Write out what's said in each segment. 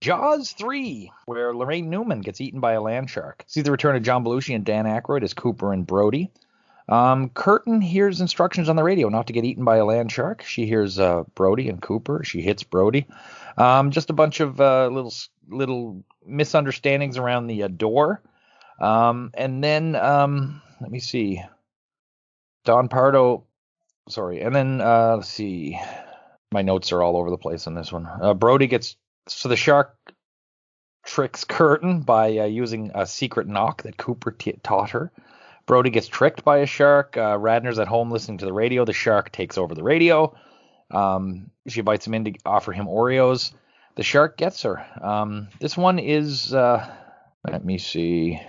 Jaws 3, where Lorraine Newman gets eaten by a land shark. See the return of John Belushi and Dan Aykroyd as Cooper and Brody. Curtin hears instructions on the radio not to get eaten by a land shark. She hears Brody and Cooper. She hits Brody. Just a bunch of little misunderstandings around the door. And then, let me see. Don Pardo. Sorry. And then, let's see. My notes are all over the place on this one. Brody gets... So the shark tricks Curtin by using a secret knock that Cooper taught her. Brody gets tricked by a shark. Radner's at home listening to the radio. The shark takes over the radio. She invites him in to offer him Oreos. The shark gets her. This one is, let me see.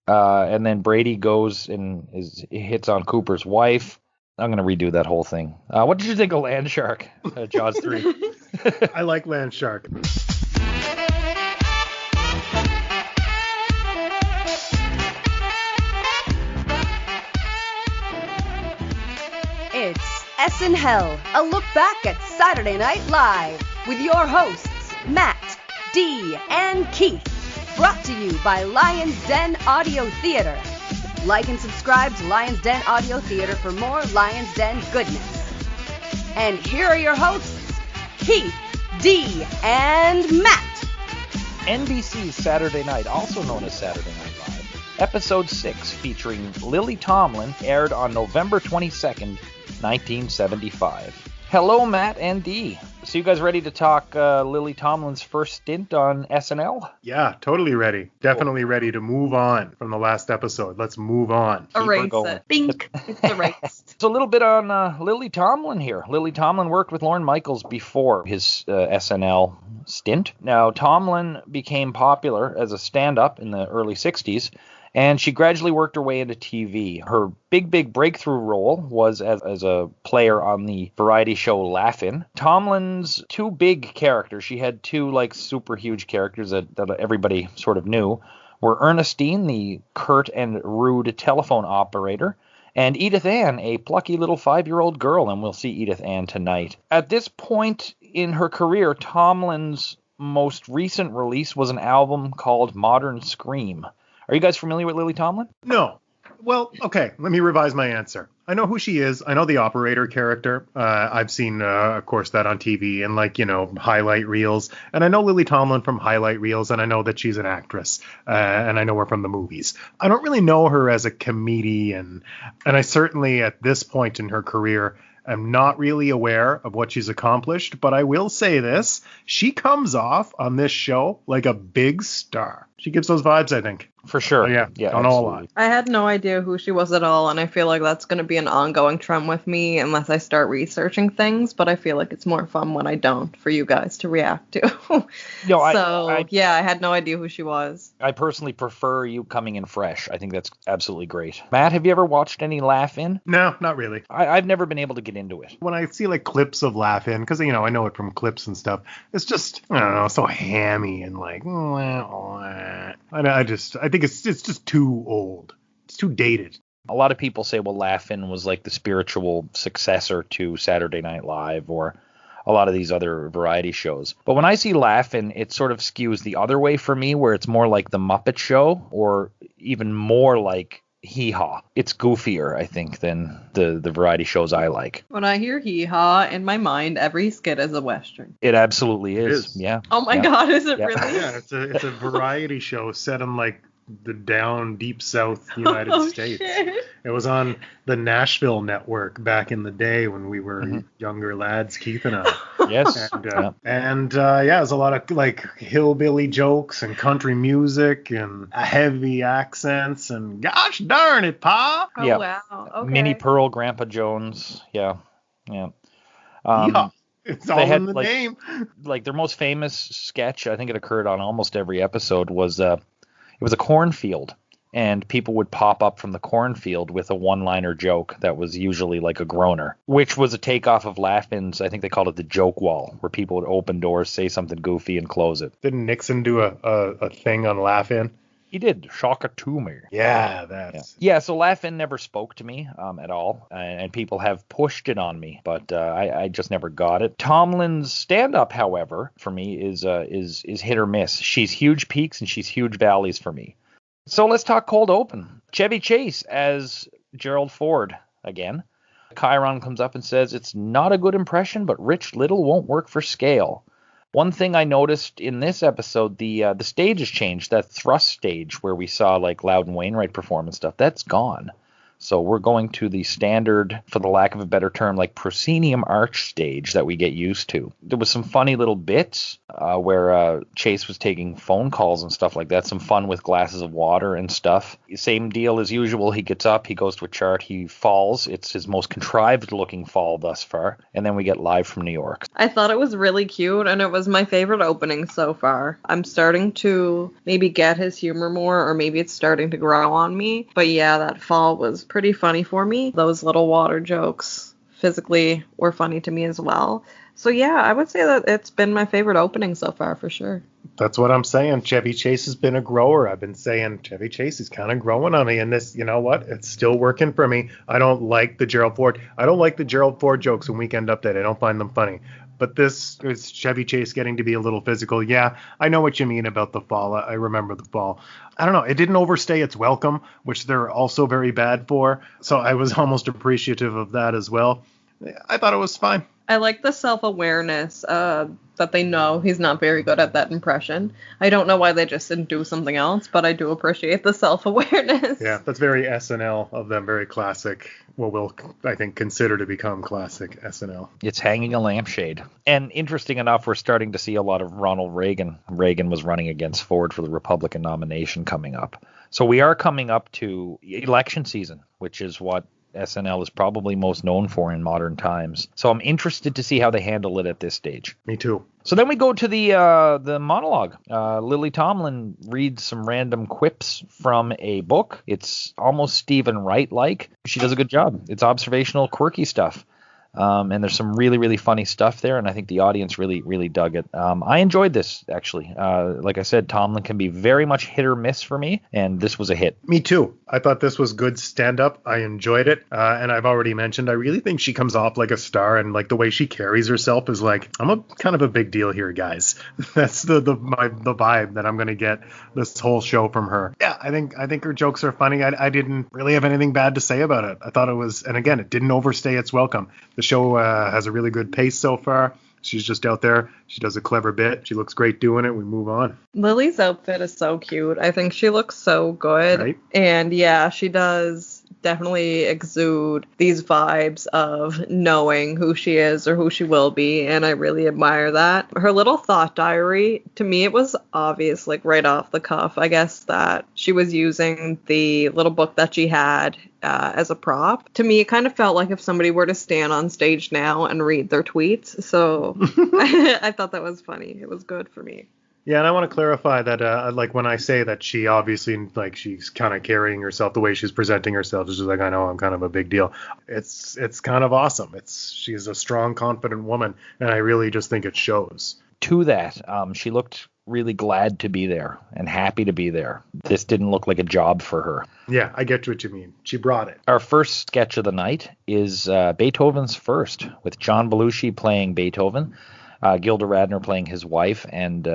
And then Brady goes and hits on Cooper's wife. I'm going to redo that whole thing. What did you think of Land Shark, Jaws 3? I like Land Shark. It's SNHell, a look back at Saturday Night Live with your hosts, Matt, Dee, and Keith. Brought to you by Lion's Den Audio Theater. Like and subscribe to Lion's Den Audio Theater for more Lion's Den goodness. And here are your hosts, Keith, Dee, and Matt. NBC's Saturday Night, also known as Saturday Night Live, Episode 6, featuring Lily Tomlin, aired on November 22nd, 1975. Hello, Matt and Dee. So you guys ready to talk Lily Tomlin's first stint on SNL? Yeah, totally ready. Definitely ready to move on from the last episode. Let's move on. Erase it. Bink. It's erased. So a little bit on Lily Tomlin here. Lily Tomlin worked with Lorne Michaels before his SNL stint. Now, Tomlin became popular as a stand-up in the early 60s, and she gradually worked her way into TV. Her big breakthrough role was as a player on the variety show Laugh-In. Tomlin's two big characters, she had two like super huge characters that everybody sort of knew, were Ernestine, the curt and rude telephone operator, and Edith Ann, a plucky little 5-year-old girl, and we'll see Edith Ann tonight. At this point in her career, Tomlin's most recent release was an album called Modern Scream. Are you guys familiar with Lily Tomlin? No. Well, okay, let me revise my answer. I know who she is. I know the operator character. I've seen, of course, that on TV and, highlight reels. And I know Lily Tomlin from highlight reels, and I know that she's an actress. And I know her from the movies. I don't really know her as a comedian. And I certainly, at this point in her career, am not really aware of what she's accomplished. But I will say this. She comes off on this show like a big star. She gives those vibes, I think. For sure. Oh, yeah, don't know a lot. I had no idea who she was at all, and I feel like that's going to be an ongoing trend with me unless I start researching things, but I feel like it's more fun when I don't for you guys to react to. I had no idea who she was. I personally prefer you coming in fresh. I think that's absolutely great. Matt, have you ever watched any Laugh-In? No, not really. I've never been able to get into it. When I see like clips of Laugh-In, because, I know it from clips and stuff, it's just, I don't know, so hammy and like, I think it's just too old. It's too dated. A lot of people say, well, Laugh-In was like the spiritual successor to Saturday Night Live or a lot of these other variety shows. But when I see Laugh-In, it sort of skews the other way for me, where it's more like the Muppet Show or even more like Hee Haw. It's goofier, I think, than the variety shows I like. When I hear Hee Haw, in my mind, every skit is a Western. It absolutely is. Yeah. Oh my God, is it really? Yeah, it's a variety show set in like the down deep south United States. Shit. It was on the Nashville network back in the day when we were younger lads, Keith and I. Yes. And it was a lot of like hillbilly jokes and country music and heavy accents and gosh darn it, Pa. Oh, yeah. Wow. Okay. Minnie Pearl, Grandpa Jones. Yeah. It's all in the name. Like their most famous sketch, I think it occurred on almost every episode, was it was a cornfield, and people would pop up from the cornfield with a one-liner joke that was usually like a groaner, which was a takeoff of Laugh-In's, I think they called it the joke wall, where people would open doors, say something goofy, and close it. Didn't Nixon do a thing on Laugh-In? He did. Shock it to me. Yeah, that's... Yeah, so Laugh-In never spoke to me at all, and people have pushed it on me, but I just never got it. Tomlin's stand-up, however, for me is hit or miss. She's huge peaks and she's huge valleys for me. So let's talk cold open. Chevy Chase as Gerald Ford again. Chiron comes up and says, it's not a good impression, but Rich Little won't work for scale. One thing I noticed in this episode, the stage has changed. That thrust stage where we saw like Loudon Wainwright perform and stuff, that's gone. So we're going to the standard, for the lack of a better term, like proscenium arch stage that we get used to. There was some funny little bits where Chase was taking phone calls and stuff like that. Some fun with glasses of water and stuff. Same deal as usual. He gets up, he goes to a chart, he falls. It's his most contrived looking fall thus far. And then we get Live from New York. I thought it was really cute, and it was my favorite opening so far. I'm starting to maybe get his humor more, or maybe it's starting to grow on me. But yeah, that fall was pretty funny for me. Those little water jokes physically were funny to me as well. So yeah, I would say that it's been my favorite opening so far for sure. That's what I'm saying. Chevy Chase has been a grower. I've been saying Chevy Chase is kind of growing on me, and this, you know what? It's still working for me. I don't like the Gerald Ford. I don't like the Gerald Ford jokes in Weekend Update. I don't find them funny. But this is Chevy Chase getting to be a little physical. Yeah, I know what you mean about the fall. I remember the fall. I don't know. It didn't overstay its welcome, which they're also very bad for. So I was almost appreciative of that as well. I thought it was fine. I like the self-awareness that they know he's not very good at that impression. I don't know why they just didn't do something else, but I do appreciate the self-awareness. Yeah, that's very SNL of them, very classic. What we'll, I think, consider to become classic SNL. It's hanging a lampshade. And interesting enough, we're starting to see a lot of Ronald Reagan. Reagan was running against Ford for the Republican nomination coming up. So we are coming up to election season, which is what SNL is probably most known for in modern times. So I'm interested to see how they handle it at this stage. Me too. So then we go to the monologue. Lily Tomlin reads some random quips from a book. It's almost Stephen Wright-like. She does a good job. It's observational, quirky stuff. And there's some really, really funny stuff there, and I think the audience really, really dug it. I enjoyed this, actually. Like I said, Tomlin can be very much hit or miss for me, and this was a hit. Me too. I thought this was good stand-up. I enjoyed it, and I've already mentioned, I really think she comes off like a star, and like the way she carries herself is like, I'm a kind of a big deal here, guys. That's the vibe that I'm going to get this whole show from her. Yeah, I think her jokes are funny. I didn't really have anything bad to say about it. I thought it was, and again, it didn't overstay its welcome. The show has a really good pace so far. She's just out there. She does a clever bit. She looks great doing it. We move on. Lily's outfit is so cute. I think she looks so good. Right? And yeah, she does definitely exude these vibes of knowing who she is or who she will be, and I really admire that. Her little thought diary, to me it was obvious, like right off the cuff, I guess, that she was using the little book that she had as a prop. To me, it kind of felt like if somebody were to stand on stage now and read their tweets, so I thought that was funny. It was good for me. Yeah, and I want to clarify that, like, when I say that she obviously, like, she's kind of carrying herself the way she's presenting herself, it's just like, I know I'm kind of a big deal. It's kind of awesome. She's a strong, confident woman, and I really just think it shows. To that, she looked really glad to be there and happy to be there. This didn't look like a job for her. Yeah, I get what you mean. She brought it. Our first sketch of the night is Beethoven's First, with John Belushi playing Beethoven, Gilda Radner playing his wife, and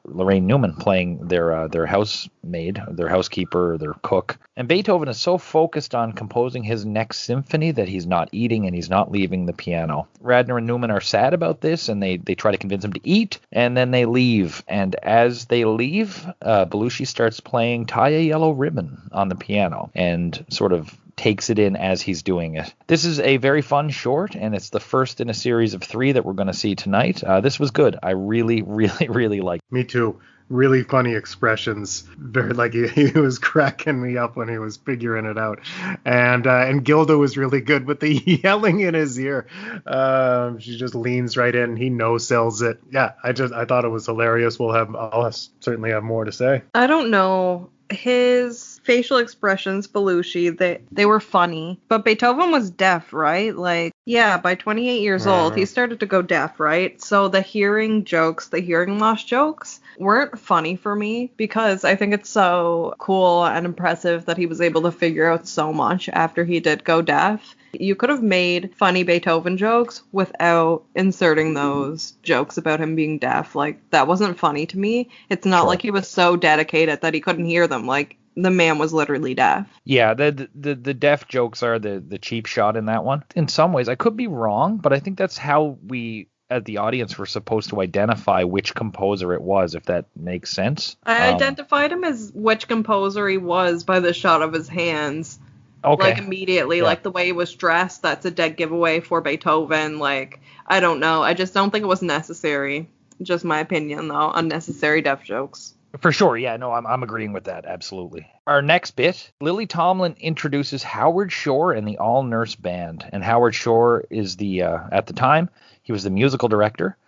Lorraine Newman playing their housemaid, their housekeeper, their cook. And Beethoven is so focused on composing his next symphony that he's not eating and he's not leaving the piano. Radner and Newman are sad about this, and they try to convince him to eat, and then they leave. And as they leave, Belushi starts playing Tie a Yellow Ribbon on the piano and sort of takes it in as he's doing it. This is a very fun short, and it's the first in a series of 3 that we're going to see tonight. This was good. I really, really, really liked it. Me too. Really funny expressions. Very, like, he was cracking me up when he was figuring it out. And Gilda was really good with the yelling in his ear. She just leans right in. He no-sells it. Yeah, I thought it was hilarious. I'll certainly have more to say. I don't know his facial expressions, Belushi, they were funny. But Beethoven was deaf, right? Like, yeah, by 28 years old, he started to go deaf, right? So the hearing loss jokes weren't funny for me because I think it's so cool and impressive that he was able to figure out so much after he did go deaf. You could have made funny Beethoven jokes without inserting those jokes about him being deaf. Like, that wasn't funny to me. It's not like he was so dedicated that he couldn't hear them. Like, the man was literally deaf. Yeah, the deaf jokes are the cheap shot in that one. In some ways, I could be wrong, but I think that's how we, as the audience, were supposed to identify which composer it was, if that makes sense. I identified him as which composer he was by the shot of his hands. Okay. Like, immediately, yeah. Like, the way he was dressed, that's a dead giveaway for Beethoven. Like, I don't know. I just don't think it was necessary. Just my opinion, though. Unnecessary deaf jokes. For sure, yeah. No, I'm agreeing with that, absolutely. Our next bit, Lily Tomlin introduces Howard Shore and the All Nurse Band. And Howard Shore is at the time, he was the musical director.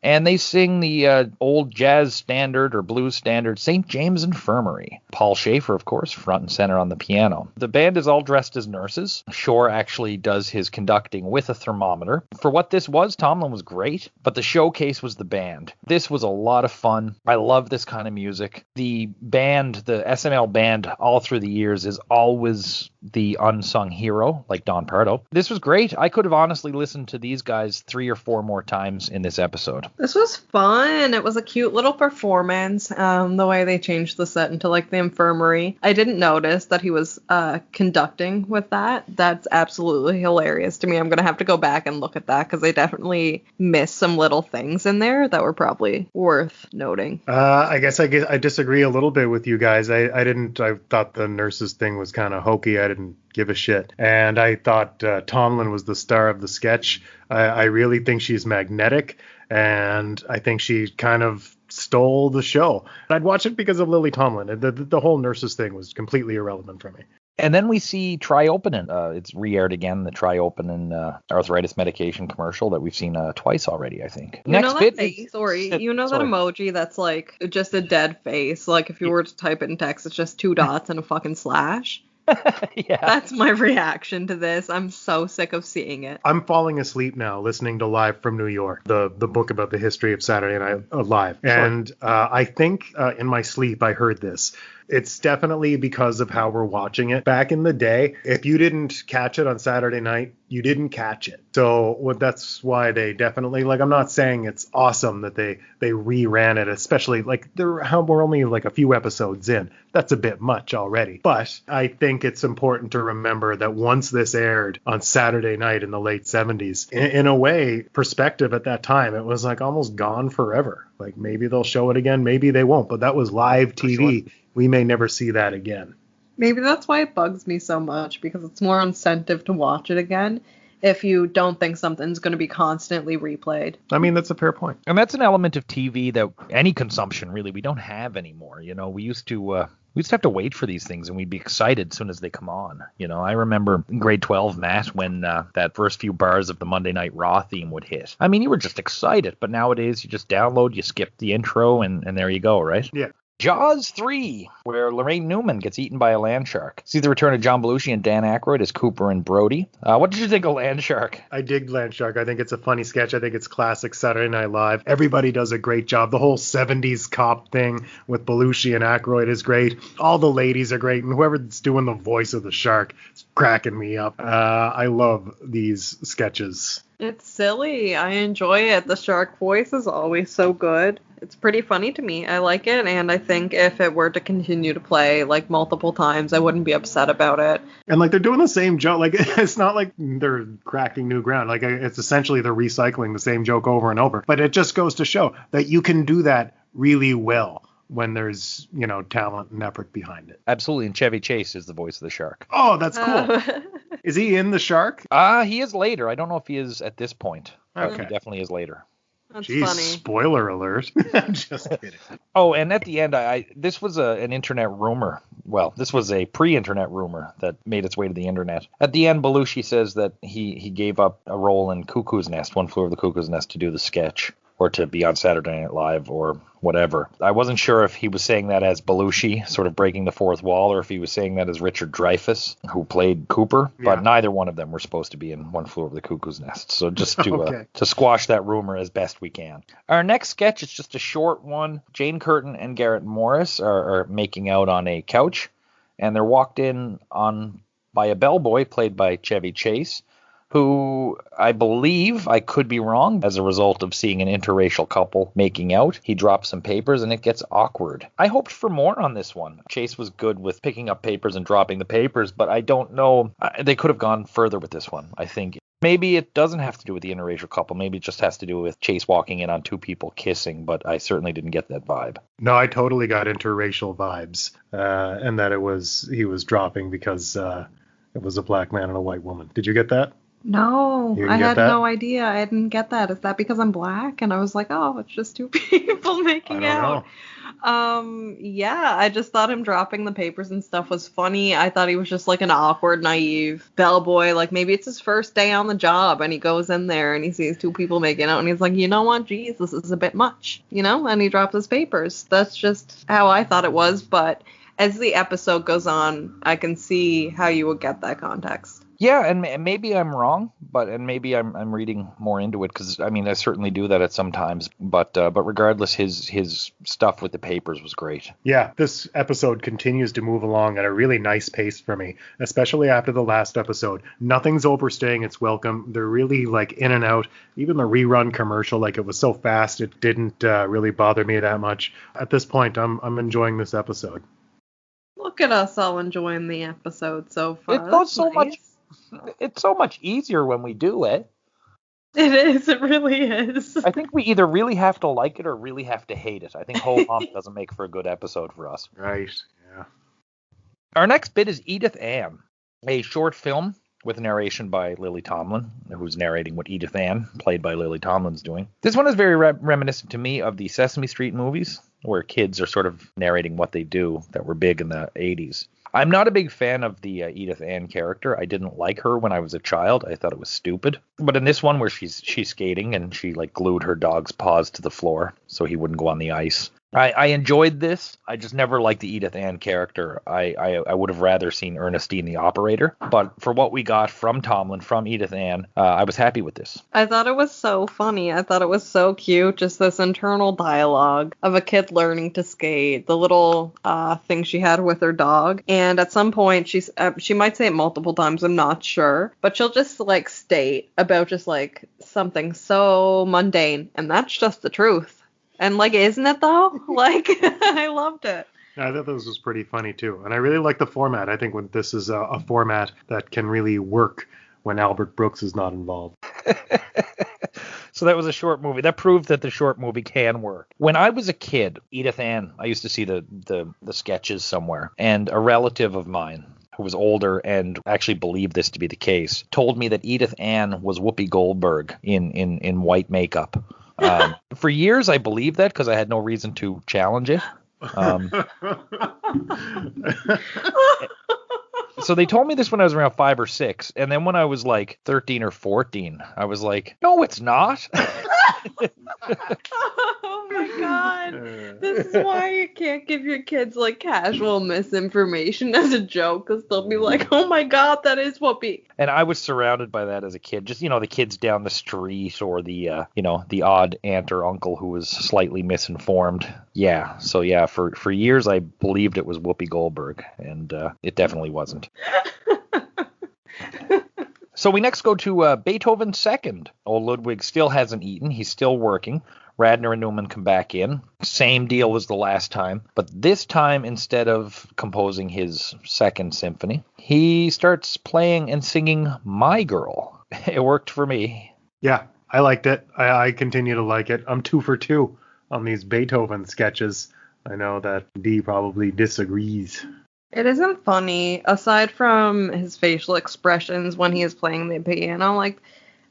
And they sing the old jazz standard or blues standard, St. James Infirmary. Paul Schaefer, of course, front and center on the piano. The band is all dressed as nurses. Shore actually does his conducting with a thermometer. For what this was, Tomlin was great, but the showcase was the band. This was a lot of fun. I love this kind of music. The band, the SNL band, all through the years is always the unsung hero, like Don Pardo. This was great. I could have honestly listened to these guys 3 or 4 more times in this episode. This was fun. It was a cute little performance, the way they changed the set into, like, the infirmary. I didn't notice that he was conducting with that. That's absolutely hilarious to me. I'm going to have to go back and look at that because I definitely missed some little things in there that were probably worth noting. I guess I disagree a little bit with you guys. I thought the nurses thing was kind of hokey. I didn't give a shit. And I thought Tomlin was the star of the sketch. I really think she's magnetic. And I think she kind of stole the show. I'd watch it because of Lily Tomlin. The whole nurses thing was completely irrelevant for me. And then we see Triopenin. It's re-aired again, the Triopenin arthritis medication commercial that we've seen twice already, I think. You know that emoji that's like just a dead face. Like if you were to type it in text, it's just 2 dots and a fucking slash. Yeah. That's my reaction to this. I'm so sick of seeing it. I'm falling asleep now listening to Live from New York, the book about the history of Saturday Night Live. Sure. And I think in my sleep I heard this. It's definitely because of how we're watching it. Back in the day, if you didn't catch it on Saturday night, you didn't catch it. So that's why they definitely, like, I'm not saying it's awesome that they reran it, especially like we're only like a few episodes in. That's a bit much already. But I think it's important to remember that once this aired on Saturday night in the late 70s, in a way, perspective at that time, it was like almost gone forever. Like maybe they'll show it again, maybe they won't. But that was live TV. Sure. We may never see that again. Maybe that's why it bugs me so much, because it's more incentive to watch it again if you don't think something's going to be constantly replayed. I mean, that's a fair point. And that's an element of TV that any consumption, really, we don't have anymore. You know, we used to have to wait for these things, and we'd be excited as soon as they come on. You know, I remember in grade 12 math when that first few bars of the Monday Night Raw theme would hit. I mean, you were just excited, but nowadays you just download, you skip the intro, and there you go, right? Yeah. Jaws 3, where Lorraine Newman gets eaten by a land shark. See the return of John Belushi and Dan Aykroyd as Cooper and Brody. What did you think of Land Shark? I dig Land Shark. I think it's a funny sketch. I think it's classic Saturday Night Live. Everybody does a great job. The whole 70s cop thing with Belushi and Aykroyd is great. All the ladies are great, and whoever's doing the voice of the shark is cracking me up. I love these sketches. It's silly. I enjoy it. The shark voice is always so good. It's pretty funny to me. I like it, and I think if it were to continue to play like multiple times, I wouldn't be upset about it. And like they're doing the same joke. Like it's not like they're cracking new ground. Like it's essentially they're recycling the same joke over and over. But it just goes to show that you can do that really well when there's, you know, talent and effort behind it. Absolutely. And Chevy Chase is the voice of the shark. Oh, that's cool. Is he in The Shark? He is later. I don't know if he is at this point. Okay. He definitely is later. That's Jeez, funny. Spoiler alert. I'm just kidding. Oh, and at the end, this was an internet rumor. Well, this was a pre-internet rumor that made its way to the internet. At the end, Belushi says that he gave up a role in Cuckoo's Nest, One Flew Over the Cuckoo's Nest, to do the sketch. or to be on Saturday Night Live or whatever. I wasn't sure if he was saying that as Belushi, sort of breaking the fourth wall, or if he was saying that as Richard Dreyfuss, who played Cooper. But neither one of them were supposed to be in One Flew Over the Cuckoo's Nest. So just to to squash that rumor as best we can. Our next sketch is just a short one. Jane Curtin and Garrett Morris are making out on a couch, and they're walked in on by a bellboy played by Chevy Chase, who I believe, I could be wrong, as a result of seeing an interracial couple making out, he drops some papers and it gets awkward. I hoped for more on this one. Chase was good with picking up papers and dropping the papers, but I don't know. They could have gone further with this one, I think. Maybe it doesn't have to do with the interracial couple. Maybe it just has to do with Chase walking in on two people kissing, but I certainly didn't get that vibe. No, I totally got interracial vibes, and that he was dropping because it was a black man and a white woman. Did you get that? No, I had no idea. I didn't get that. Is that because I'm black? And I was like, oh, it's just two people making out. Yeah, I just thought him dropping the papers and stuff was funny. I thought he was just like an awkward, naive bellboy. Like maybe it's his first day on the job and he goes in there and he sees two people making out and he's like, you know what? Geez, this is a bit much, and he drops his papers. That's just how I thought it was. But as the episode goes on, I can see how you would get that context. Yeah, and maybe I'm wrong, and maybe I'm reading more into it because I certainly do that at some times. But regardless, his stuff with the papers was great. Yeah, this episode continues to move along at a really nice pace for me, especially after the last episode. Nothing's overstaying its welcome. They're really like in and out. Even the rerun commercial, like it was so fast, it didn't really bother me that much. At this point, I'm enjoying this episode. Look at us all enjoying the episode so far. It goes so much. It's so much easier when we do it. It is. It really is. I think we either really have to like it or really have to hate it. I think whole hump doesn't make for a good episode for us. Right. Yeah. Our next bit is Edith Ann, a short film with narration by Lily Tomlin, who's narrating what Edith Ann, played by Lily Tomlin's doing. This one is very reminiscent to me of the Sesame Street movies, where kids are sort of narrating what they do that were big in the 80s. I'm not a big fan of the Edith Ann character. I didn't like her when I was a child. I thought it was stupid. But in this one where she's skating and she like glued her dog's paws to the floor so he wouldn't go on the ice. I enjoyed this. I just never liked the Edith Ann character. I would have rather seen Ernestine the operator. But for what we got from Tomlin, from Edith Ann, I was happy with this. I thought it was so funny. I thought it was so cute. Just this internal dialogue of a kid learning to skate. The little thing she had with her dog. And at some point, she might say it multiple times. I'm not sure. But she'll just like state about just like something so mundane. And that's just the truth. And, like, isn't it, though? Like, I loved it. I thought this was pretty funny, too. And I really like the format. I think when this is a format that can really work when Albert Brooks is not involved. So that was a short movie. That proved that the short movie can work. When I was a kid, Edith Ann, I used to see the sketches somewhere. And a relative of mine, who was older and actually believed this to be the case, told me that Edith Ann was Whoopi Goldberg in white makeup. For years, I believed that because I had no reason to challenge it. So they told me this when I was around 5 or 6. And then when I was like 13 or 14, I was like, no, it's not. Oh my God. This is why you can't give your kids like casual misinformation as a joke, because they'll be like, oh my God, that is Whoopi. And I was surrounded by that as a kid. Just, the kids down the street or the odd aunt or uncle who was slightly misinformed. Yeah. So yeah, for years I believed it was Whoopi Goldberg, and it definitely wasn't. So we next go to Beethoven's Second. Old Ludwig still hasn't eaten. He's still working. Radner and Newman come back in. Same deal as the last time. But this time, instead of composing his second symphony, he starts playing and singing My Girl. It worked for me. Yeah, I liked it. I continue to like it. I'm 2 for 2 on these Beethoven sketches. I know that Dee probably disagrees. It isn't funny, aside from his facial expressions when he is playing the piano. Like,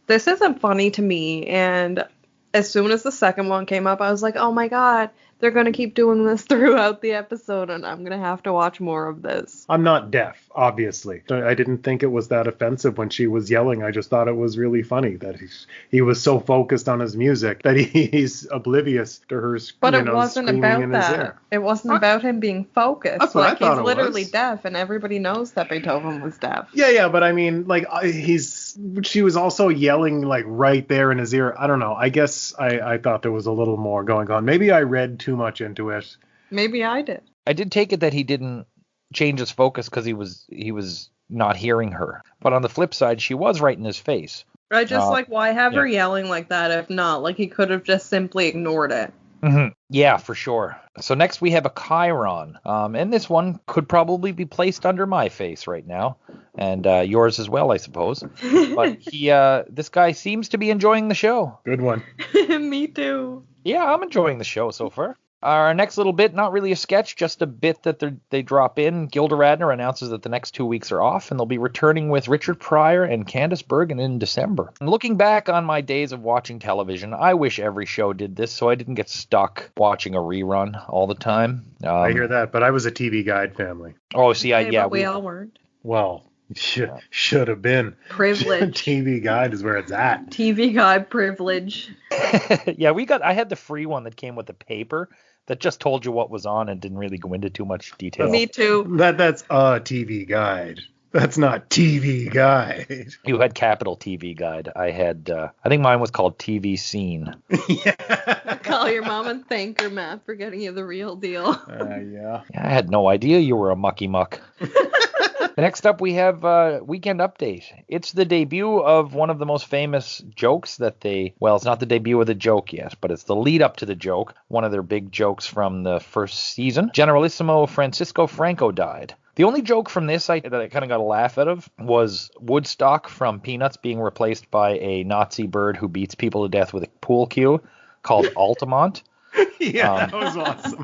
this isn't funny to me. And as soon as the second one came up, I was like, oh my God, they're going to keep doing this throughout the episode, and I'm going to have to watch more of this. I'm not deaf, obviously. I didn't think it was that offensive when she was yelling. I just thought it was really funny that he was so focused on his music that he's oblivious to her screaming in his ear. But it wasn't about that. It wasn't about him being focused. That's what I thought it was. He's literally deaf, and everybody knows that Beethoven was deaf. Yeah, but I mean, like, she was also yelling, like, right there in his ear. I don't know. I guess I thought there was a little more going on. Maybe I read too much into it. Maybe I did. I did take it that he didn't change his focus because he was not hearing her. But on the flip side, she was right in his face. I just why have her yelling like that if not? Like, he could have just simply ignored it. Mm-hmm. Yeah, for sure. So next we have a Chiron. And this one could probably be placed under my face right now. And yours as well, I suppose. But this guy seems to be enjoying the show. Good one. Me too. Yeah, I'm enjoying the show so far. Our next little bit, not really a sketch, just a bit that they drop in. Gilda Radner announces that the next 2 weeks are off, and they'll be returning with Richard Pryor and Candice Bergen in December. And looking back on my days of watching television, I wish every show did this so I didn't get stuck watching a rerun all the time. I hear that, but I was a TV Guide family. Oh, see, we all weren't. Well, should have been. Privilege. TV Guide is where it's at. TV Guide privilege. Yeah, I had the free one that came with the paper that just told you what was on and didn't really go into too much detail. Me too. That's a TV Guide. That's not TV Guide. You had capital TV Guide. I had, I think mine was called TV Scene. Yeah. Call your mom and thank her, Matt, for getting you the real deal. Yeah. I had no idea you were a mucky muck. Next up, we have Weekend Update. It's the debut of one of the most famous jokes that it's not the debut of the joke yet, but it's the lead up to the joke. One of their big jokes from the first season. Generalissimo Francisco Franco died. The only joke from this that I kind of got a laugh out of was Woodstock from Peanuts being replaced by a Nazi bird who beats people to death with a pool cue called Altamont. Yeah, that was awesome.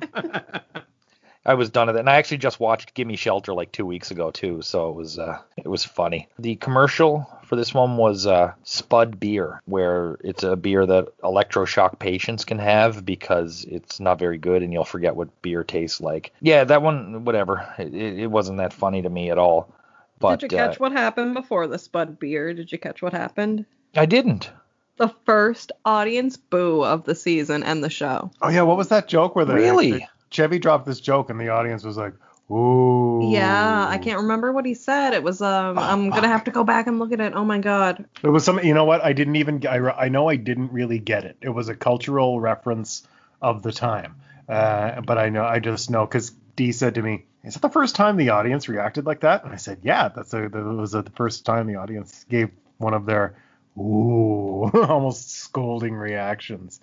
I was done with it, and I actually just watched Gimme Shelter like 2 weeks ago too, so it was funny. The commercial for this one was Spud beer, where it's a beer that electroshock patients can have because it's not very good, and you'll forget what beer tastes like. Yeah, that one, whatever. It wasn't that funny to me at all. But, did you catch what happened before the Spud beer? Did you catch what happened? I didn't. The first audience boo of the season and the show. Oh yeah, what was that joke where really? Chevy dropped this joke and the audience was like, ooh. Yeah, I can't remember what he said. It was, I'm going to have to go back and look at it. Oh my God. It was something, you know what? I know I didn't really get it. It was a cultural reference of the time. But I just know because Dee said to me, is that the first time the audience reacted like that? And I said, yeah, that was the first time the audience gave one of their, ooh, almost scolding reactions.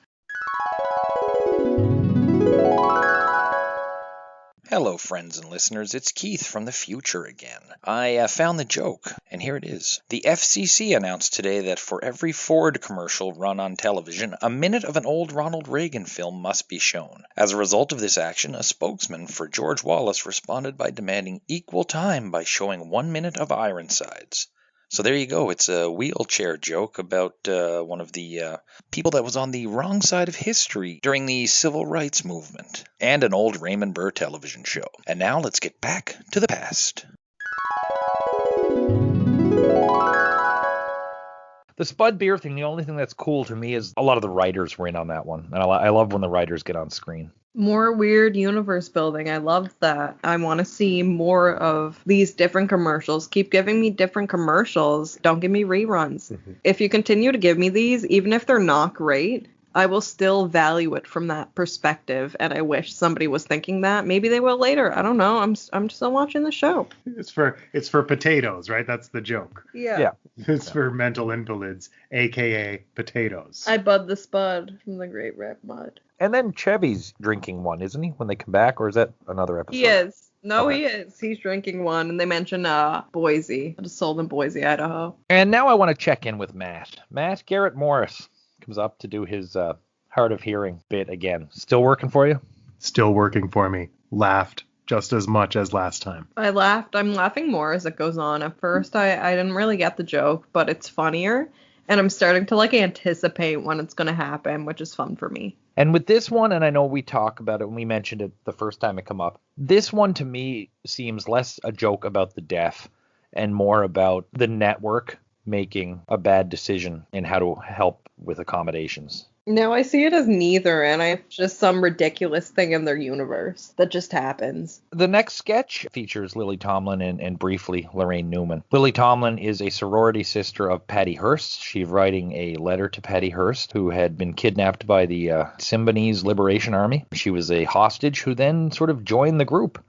Hello, friends and listeners. It's Keith from the future again. I found the joke, and here it is. The FCC announced today that for every Ford commercial run on television, a minute of an old Ronald Reagan film must be shown. As a result of this action, a spokesman for George Wallace responded by demanding equal time by showing 1 minute of Ironsides. So there you go. It's a wheelchair joke about one of the people that was on the wrong side of history during the civil rights movement, and an old Raymond Burr television show. And now let's get back to the past. The Spud beer thing, the only thing that's cool to me is a lot of the writers were in on that one. And I love when the writers get on screen. More weird universe building. I love that. I want to see more of these different commercials. Keep giving me different commercials. Don't give me reruns. Mm-hmm. If you continue to give me these, even if they're not great, I will still value it from that perspective. And I wish somebody was thinking that. Maybe they will later. I don't know. I'm still watching the show. It's for potatoes, right? That's the joke. Yeah. It's for mental invalids, aka potatoes. I bud the Spud from the Great Red Mud. And then Chevy's drinking one, isn't he, when they come back? Or is that another episode? He is. No, okay. He is. He's drinking one. And they mention Boise. It was sold in Boise, Idaho. And now I want to check in with Matt. Matt, Garrett Morris comes up to do his hard of hearing bit again. Still working for you? Still working for me. Laughed just as much as last time. I laughed. I'm laughing more as it goes on. At first, I didn't really get the joke, but it's funnier. And I'm starting to anticipate when it's going to happen, which is fun for me. And with this one, and I know we talk about it when we mentioned it the first time it come up, this one to me seems less a joke about the deaf and more about the network making a bad decision in how to help with accommodations. No, I see it as neither, and it's just some ridiculous thing in their universe that just happens. The next sketch features Lily Tomlin and briefly Lorraine Newman. Lily Tomlin is a sorority sister of Patty Hearst. She's writing a letter to Patty Hearst, who had been kidnapped by the Symbionese Liberation Army. She was a hostage who then sort of joined the group.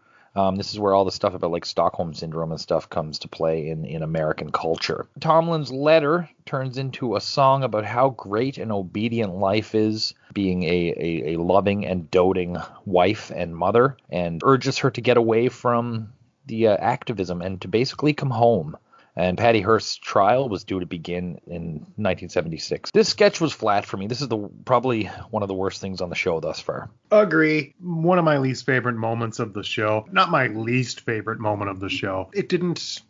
This is where all the stuff about like Stockholm Syndrome and stuff comes to play in American culture. Tomlin's letter turns into a song about how great and obedient life is, being a loving and doting wife and mother, and urges her to get away from the activism and to basically come home. And Patty Hearst's trial was due to begin in 1976. This sketch was flat for me. This is probably one of the worst things on the show thus far. Agree. One of my least favorite moments of the show. Not my least favorite moment of the show. This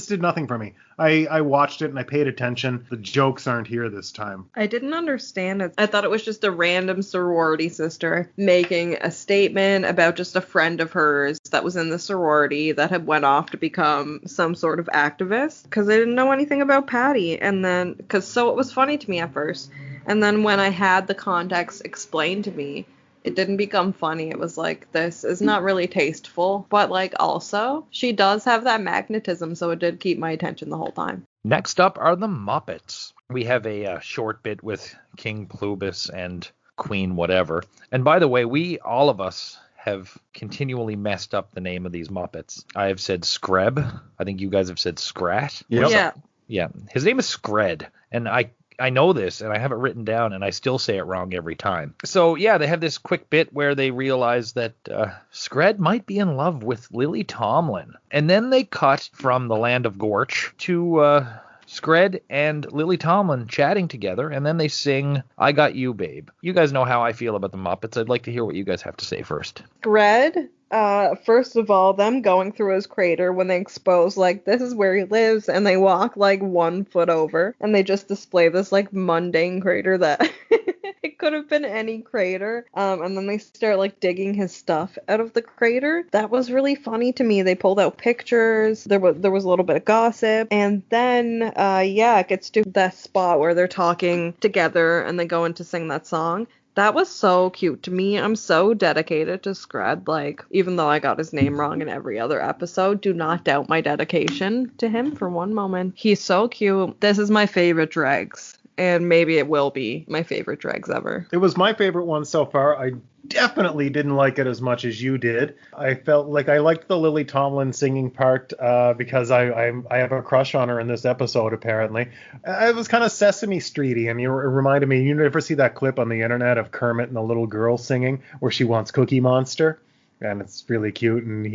did nothing for me. I watched it and I paid attention. The jokes aren't here this time. I didn't understand it. I thought it was just a random sorority sister making a statement about just a friend of hers that was in the sorority that had went off to become some sort of activist, because I didn't know anything about Patty. And then, so it was funny to me at first. And then when I had the context explained to me, it didn't become funny. It was like, this is not really tasteful. But like also, she does have that magnetism, so it did keep my attention the whole time. Next up are the Muppets. We have a short bit with King Plubus and Queen whatever. And by the way, all of us have continually messed up the name of these Muppets. I have said Screb. I think you guys have said Scrat. Yep. Yeah. His name is Scred. And I know this, and I have it written down, and I still say it wrong every time. So, yeah, they have this quick bit where they realize that Scred might be in love with Lily Tomlin. And then they cut from the land of Gorch to Scred and Lily Tomlin chatting together, and then they sing I Got You, Babe. You guys know how I feel about the Muppets. I'd like to hear what you guys have to say first. Scred, first of all, them going through his crater when they expose, like, this is where he lives, and they walk, like, 1 foot over, and they just display this, like, mundane crater that it could have been any crater, and then they start, like, digging his stuff out of the crater. That was really funny to me. They pulled out pictures, there was a little bit of gossip, and then, it gets to that spot where they're talking together, and they go in to sing that song. That was so cute to me. I'm so dedicated to Scred. Like, even though I got his name wrong in every other episode, do not doubt my dedication to him for one moment. He's so cute. This is my favorite dregs, and maybe it will be my favorite dregs ever. It was my favorite one so far. I definitely didn't like it as much as you did. I felt like I liked the Lily Tomlin singing part because I have a crush on her in this episode, apparently. It was kind of Sesame Streety, and it reminded me, you ever see that clip on the internet of Kermit and the little girl singing where she wants Cookie Monster? And it's really cute, and do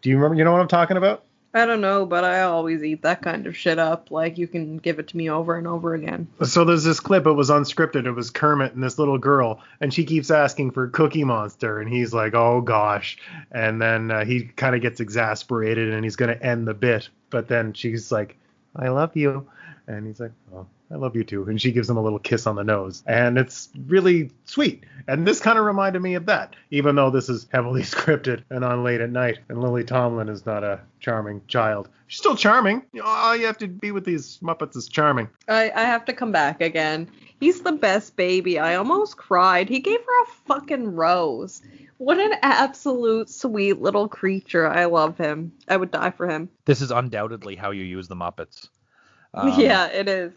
you remember, you know what I'm talking about? I don't know, but I always eat that kind of shit up. Like, you can give it to me over and over again. So there's this clip, it was unscripted, it was Kermit and this little girl, and she keeps asking for Cookie Monster, and he's like, oh gosh. And then he kind of gets exasperated, and he's going to end the bit. But then she's like, I love you. And he's like, oh, I love you too. And she gives him a little kiss on the nose. And it's really sweet. And this kind of reminded me of that, even though this is heavily scripted and on late at night. And Lily Tomlin is not a charming child. She's still charming. All you have to be with these Muppets is charming. I have to come back again. He's the best baby. I almost cried. He gave her a fucking rose. What an absolute sweet little creature. I love him. I would die for him. This is undoubtedly how you use the Muppets. Yeah, it is.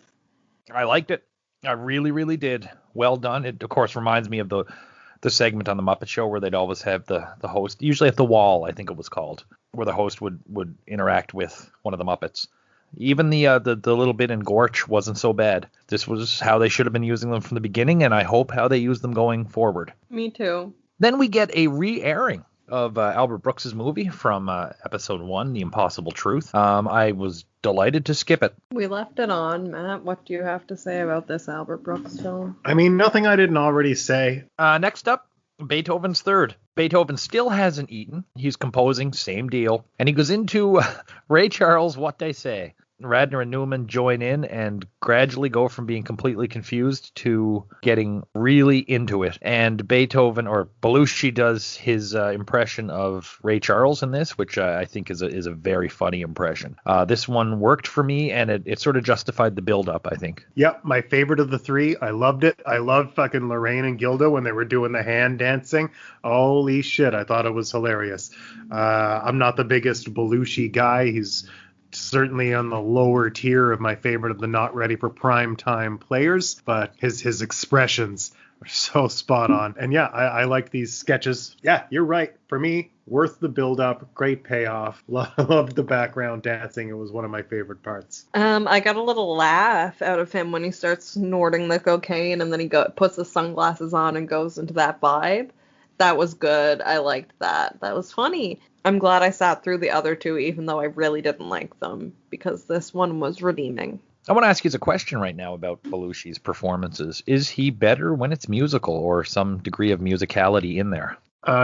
I liked it. I really, really did. Well done. It, of course, reminds me of the segment on the Muppet Show where they'd always have the host, usually at the wall, I think it was called, where the host would interact with one of the Muppets. Even the little bit in Gorch wasn't so bad. This was how they should have been using them from the beginning, and I hope how they use them going forward. Me too. Then we get a re-airing of Albert Brooks's movie from episode 1, The Impossible Truth. I was delighted to skip it. We left it on. Matt, what do you have to say about this Albert Brooks film? I mean, nothing I didn't already say. Next up, Beethoven's Third. Beethoven still hasn't eaten. He's composing, same deal. And he goes into Ray Charles' What They Say. Radner and Newman join in and gradually go from being completely confused to getting really into it. And Beethoven, or Belushi, does his impression of Ray Charles in this, which I think is a very funny impression. This one worked for me, and it sort of justified the build-up, I think. Yep, my favorite of the three. I loved it. I loved fucking Lorraine and Gilda when they were doing the hand dancing. Holy shit, I thought it was hilarious. I'm not the biggest Belushi guy. He's certainly on the lower tier of my favorite of the not ready for prime time players, but his expressions are so spot on. And yeah, I like these sketches. Yeah, you're right. For me, worth the build up, great payoff. Loved the background dancing. It was one of my favorite parts. I got a little laugh out of him when he starts snorting the cocaine and then he puts the sunglasses on and goes into that vibe. That was good. I liked that. That was funny. I'm glad I sat through the other two, even though I really didn't like them, because this one was redeeming. I want to ask you a question right now about Belushi's performances. Is he better when it's musical or some degree of musicality in there?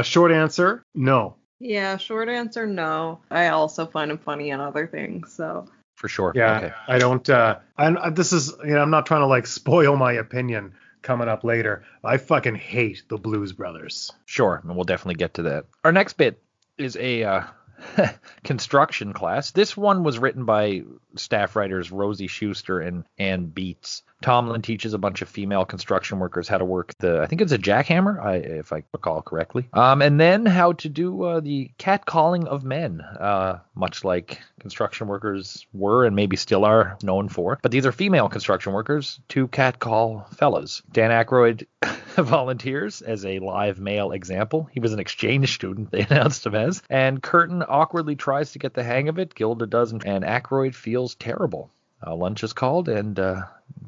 Short answer, no. Yeah, short answer, no. I also find him funny in other things, so. For sure. Yeah, okay. I don't, this is, I'm not trying to like spoil my opinion coming up later. I fucking hate the Blues Brothers. Sure, and we'll definitely get to that. Our next bit is a construction class. This one was written by staff writers Rosie Schuster and Ann Beats. Tomlin teaches a bunch of female construction workers how to work I think it's a jackhammer, if I recall correctly. And then how to do the catcalling of men, much like construction workers were and maybe still are known for. But these are female construction workers to catcall fellas. Dan Aykroyd volunteers as a live male example. He was an exchange student, they announced him as. And Curtin awkwardly tries to get the hang of it. Gilda doesn't, and Aykroyd feels terrible. Lunch is called, and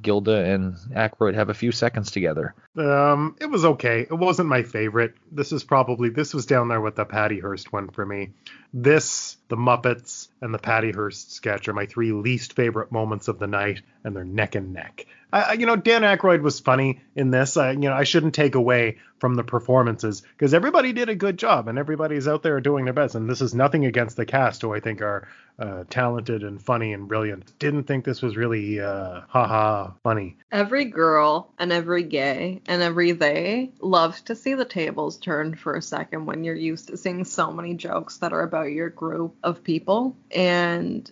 Gilda and Aykroyd have a few seconds together. It was okay. It wasn't my favorite. This was down there with the Patty Hearst one for me. This, the Muppets, and the Patty Hearst sketch are my three least favorite moments of the night, and they're neck and neck. Dan Aykroyd was funny in this. I shouldn't take away from the performances because everybody did a good job and everybody's out there doing their best. And this is nothing against the cast, who I think are talented and funny and brilliant. Didn't think this was really funny. Every girl and every gay and every they loves to see the tables turn for a second when you're used to seeing so many jokes that are about your group of people. And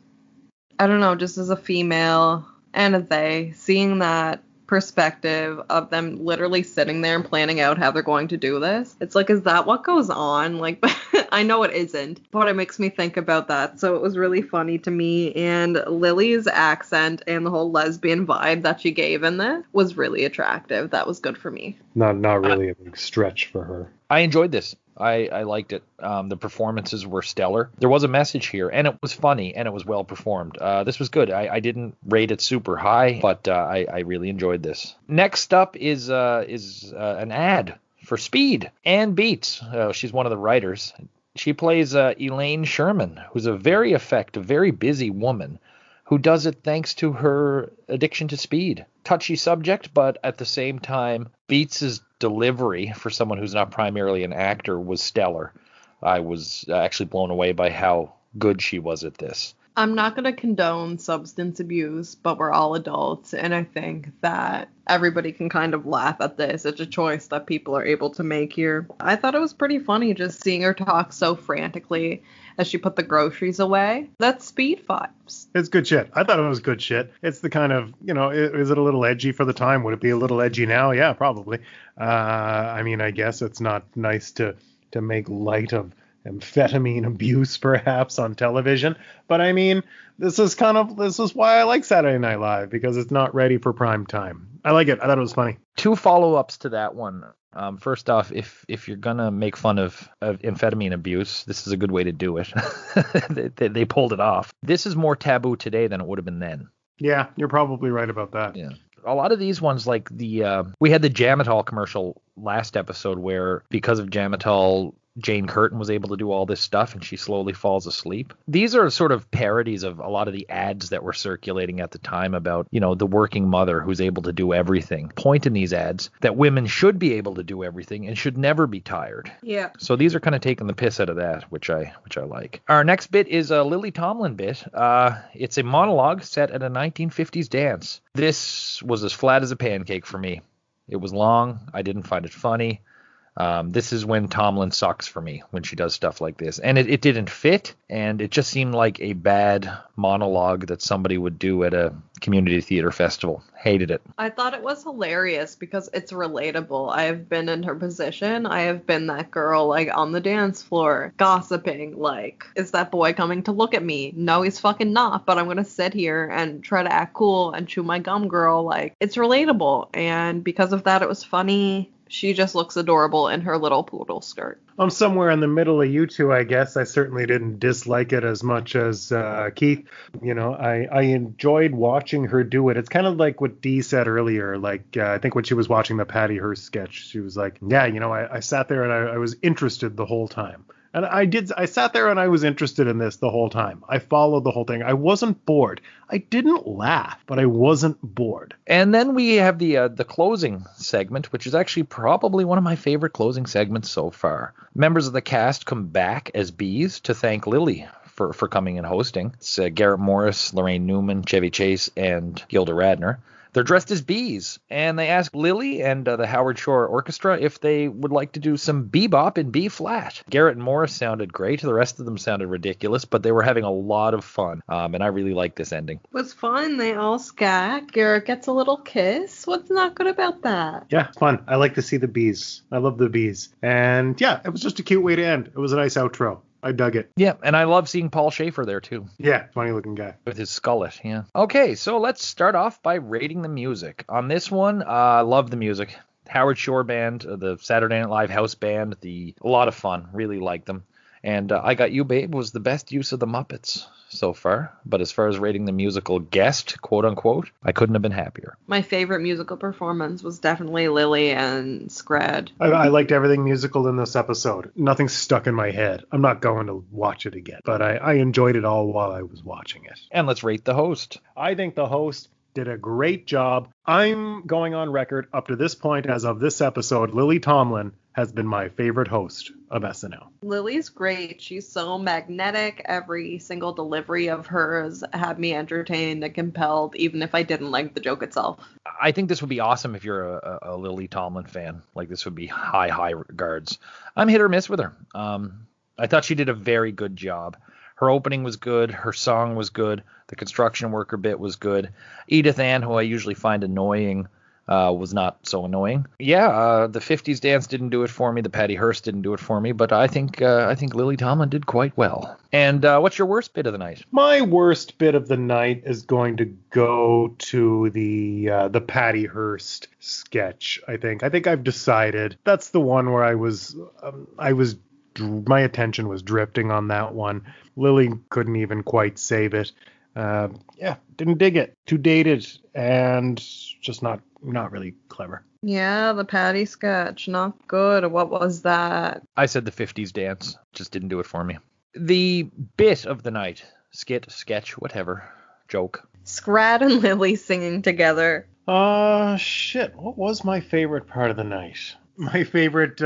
I don't know, just as a female and a they, seeing that perspective of them literally sitting there and planning out how they're going to do this, it's like, is that what goes on? Like, I know it isn't, but it makes me think about that. So it was really funny to me, and Lily's accent and the whole lesbian vibe that she gave in this was really attractive. That was good for me. Not really a big stretch for her. I enjoyed this. I liked it. The performances were stellar. There was a message here, and it was funny, and it was well performed. This was good. I didn't rate it super high, but I really enjoyed this. Next up is an ad for Speed. Ann Beats. She's one of the writers. She plays Elaine Sherman, who's a very effective, very busy woman who does it thanks to her addiction to speed. Touchy subject, but at the same time, Beats' delivery for someone who's not primarily an actor was stellar. I was actually blown away by how good she was at this. I'm not going to condone substance abuse, but we're all adults, and I think that everybody can kind of laugh at this. It's a choice that people are able to make here. I thought it was pretty funny just seeing her talk so frantically as she put the groceries away. That's Speed vibes. It's good shit. I thought it was good shit. It's the kind of, is it a little edgy for the time? Would it be a little edgy now? Yeah, probably. I guess it's not nice to make light of amphetamine abuse perhaps on television, but this is why I like Saturday Night Live, because it's not ready for prime time. I like it. I thought it was funny. Two follow-ups to that one. First off, if you're gonna make fun of amphetamine abuse, this is a good way to do it. they pulled it off. This is more taboo today than it would have been then. Yeah, you're probably right about that. Yeah. A lot of these ones, like we had the Jamatol commercial last episode where, because of Jamatol, Jane Curtin was able to do all this stuff and she slowly falls asleep. These are sort of parodies of a lot of the ads that were circulating at the time about, the working mother who's able to do everything. Point in these ads that women should be able to do everything and should never be tired. Yeah. So these are kind of taking the piss out of that, which I like. Our next bit is a Lily Tomlin bit. It's a monologue set at a 1950s dance. This was as flat as a pancake for me. It was long. I didn't find it funny. This is when Tomlin sucks for me, when she does stuff like this. And it didn't fit, and it just seemed like a bad monologue that somebody would do at a community theater festival. Hated it. I thought it was hilarious because it's relatable. I have been in her position. I have been that girl, like, on the dance floor, gossiping, like, is that boy coming to look at me? No, he's fucking not, but I'm gonna sit here and try to act cool and chew my gum, girl. Like, it's relatable, and because of that, it was funny. She just looks adorable in her little poodle skirt. I'm somewhere in the middle of you two, I guess. I certainly didn't dislike it as much as Keith. I enjoyed watching her do it. It's kind of like what Dee said earlier. Like, I think when she was watching the Patty Hearst sketch, she was like, yeah, I sat there and I was interested the whole time. And I sat there and I was interested in this the whole time. I followed the whole thing. I wasn't bored. I didn't laugh, but I wasn't bored. And then we have the closing segment, which is actually probably one of my favorite closing segments so far. Members of the cast come back as bees to thank Lily for coming and hosting. It's Garrett Morris, Lorraine Newman, Chevy Chase, and Gilda Radner. They're dressed as bees, and they ask Lily and the Howard Shore Orchestra if they would like to do some bebop in B flat. Garrett and Morris sounded great. The rest of them sounded ridiculous, but they were having a lot of fun, and I really liked this ending. It was fun. They all scat. Garrett gets a little kiss. What's not good about that? Yeah, it's fun. I like to see the bees. I love the bees. And yeah, it was just a cute way to end. It was a nice outro. I dug it. Yeah, and I love seeing Paul Schaefer there, too. Yeah, funny looking guy. With his skullet, yeah. Okay, so let's start off by rating the music. On this one, I love the music. Howard Shore Band, the Saturday Night Live house band, a lot of fun. Really liked them. And I Got You, Babe was the best use of the Muppets so far. But as far as rating the musical guest, quote unquote, I couldn't have been happier. My favorite musical performance was definitely Lily and Scred. I liked everything musical in this episode. Nothing stuck in my head. I'm not going to watch it again, but I enjoyed it all while I was watching it. And let's rate the host. I think the host did a great job. I'm going on record up to this point as of this episode. Lily Tomlin has been my favorite host of SNL. Lily's great. She's so magnetic. Every single delivery of hers had me entertained and compelled, even if I didn't like the joke itself. I think this would be awesome if you're a Lily Tomlin fan. Like, this would be high regards. I'm hit or miss with her. I thought she did a very good job. Her opening was good. Her song was good. The construction worker bit was good. Edith Ann, who I usually find annoying, was not so annoying. Yeah, the 50s dance didn't do it for me. The Patty Hearst didn't do it for me. But I think Lily Tomlin did quite well. And what's your worst bit of the night? My worst bit of the night is going to go to the Patty Hearst sketch. I think I've decided that's the one where my attention was drifting on that one. Lily couldn't even quite save it. Didn't dig it. Too dated and just not really clever. Yeah, the Patty sketch, not good. What was that? I said the 50s dance. Just didn't do it for me. The bit of the night. Skit, sketch, whatever. Joke. Scrad and Lily singing together. Shit. What was my favorite part of the night? My favorite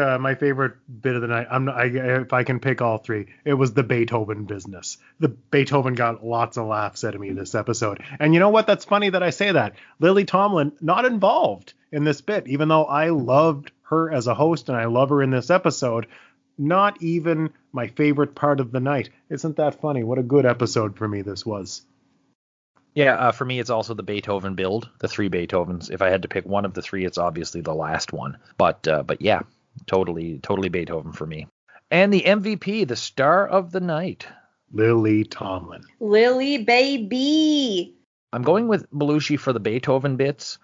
bit of the night. If I can pick all three, it was the Beethoven business. The Beethoven got lots of laughs out of me this episode. And you know what? That's funny that I say that. Lily Tomlin not involved in this bit, even though I loved her as a host and I love her in this episode. Not even my favorite part of the night. Isn't that funny? What a good episode for me this was. Yeah, for me, it's also the Beethoven build, the three Beethovens. If I had to pick one of the three, it's obviously the last one. But yeah, totally Beethoven for me. And the MVP, the star of the night. Lily Tomlin. Lily, baby. I'm going with Belushi for the Beethoven bits,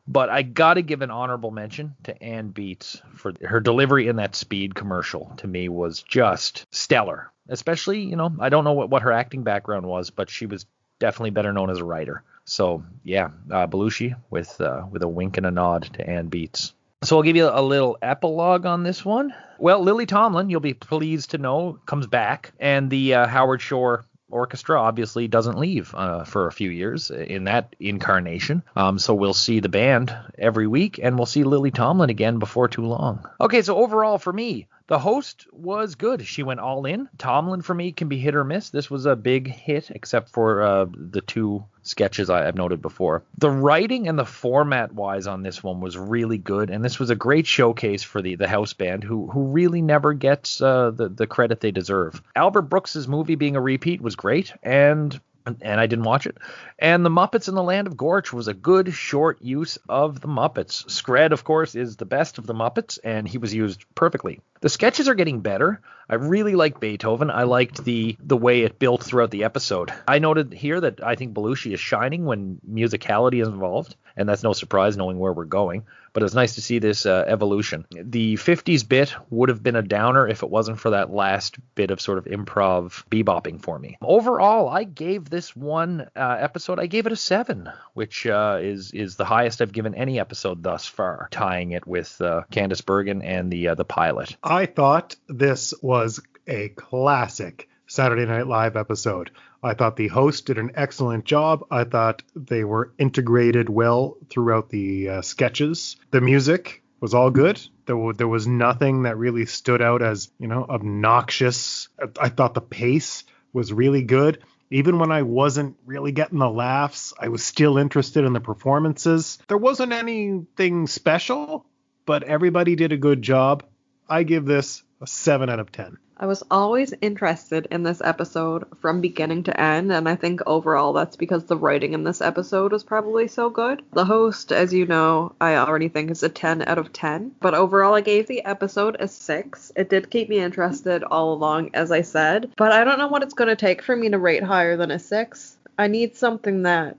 but I got to give an honorable mention to Ann Beats for her delivery in that Speed commercial. To me, was just stellar. Especially, I don't know what her acting background was, but she was definitely better known as a writer. So yeah, Belushi with a wink and a nod to Ann Beats. So I'll give you a little epilogue on this one. Well, Lily Tomlin, you'll be pleased to know, comes back, and the Howard Shore Orchestra obviously doesn't leave for a few years in that incarnation. So we'll see the band every week, and we'll see Lily Tomlin again before too long. Okay, so overall for me, the host was good. She went all in. Tomlin for me can be hit or miss. This was a big hit, except for the two sketches I've noted before. The writing and the format-wise on this one was really good, and this was a great showcase for the house band, who really never gets the credit they deserve. Albert Brooks's movie being a repeat was great, and I didn't watch it. And The Muppets in the Land of Gorch was a good short use of the Muppets. Scred, of course, is the best of the Muppets, and he was used perfectly. The sketches are getting better. I really like Beethoven. I liked the way it built throughout the episode. I noted here that I think Belushi is shining when musicality is involved, and that's no surprise knowing where we're going. But it's nice to see this evolution. The 50s bit would have been a downer if it wasn't for that last bit of sort of improv bebopping for me. Overall, I gave this one episode, I gave it a 7, which is the highest I've given any episode thus far, tying it with Candice Bergen and the pilot. I thought this was a classic Saturday Night Live episode. I thought the host did an excellent job. I thought they were integrated well throughout the sketches. The music was all good. There was nothing that really stood out as, obnoxious. I thought the pace was really good. Even when I wasn't really getting the laughs, I was still interested in the performances. There wasn't anything special, but everybody did a good job. I give this a 7 out of 10. I was always interested in this episode from beginning to end, and I think overall that's because the writing in this episode was probably so good. The host, as you know, I already think is a 10 out of 10, but overall I gave the episode a 6. It did keep me interested all along, as I said, but I don't know what it's going to take for me to rate higher than a 6. I need something that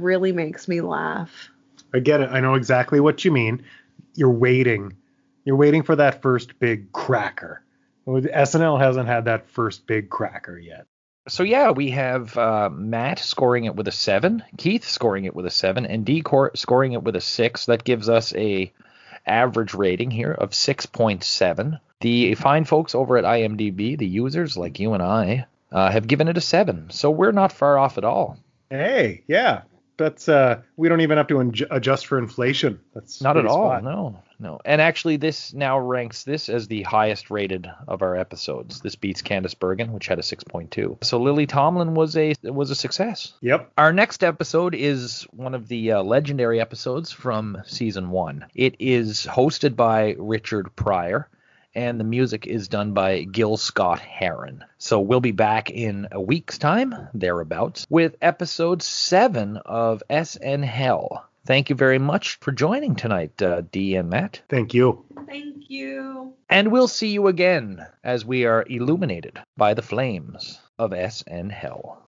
really makes me laugh. I get it. I know exactly what you mean. You're waiting for that first big cracker. SNL hasn't had that first big cracker yet. So yeah, we have Matt scoring it with a 7, Keith scoring it with a 7, and Dee scoring it with a 6. That gives us a average rating here of 6.7. The fine folks over at IMDb, the users like you and I, have given it a 7. So we're not far off at all. Hey, yeah. That's we don't even have to adjust for inflation. That's not at all. No. And actually, this now ranks this as the highest rated of our episodes. This beats Candice Bergen, which had a 6.2. So Lily Tomlin was a success. Yep. Our next episode is one of the legendary episodes from season 1. It is hosted by Richard Pryor, and the music is done by Gil Scott-Heron. So we'll be back in a week's time, thereabouts, with episode 7 of SNHell. Thank you very much for joining tonight, Dee and Matt. Thank you. Thank you. And we'll see you again as we are illuminated by the flames of SNHell.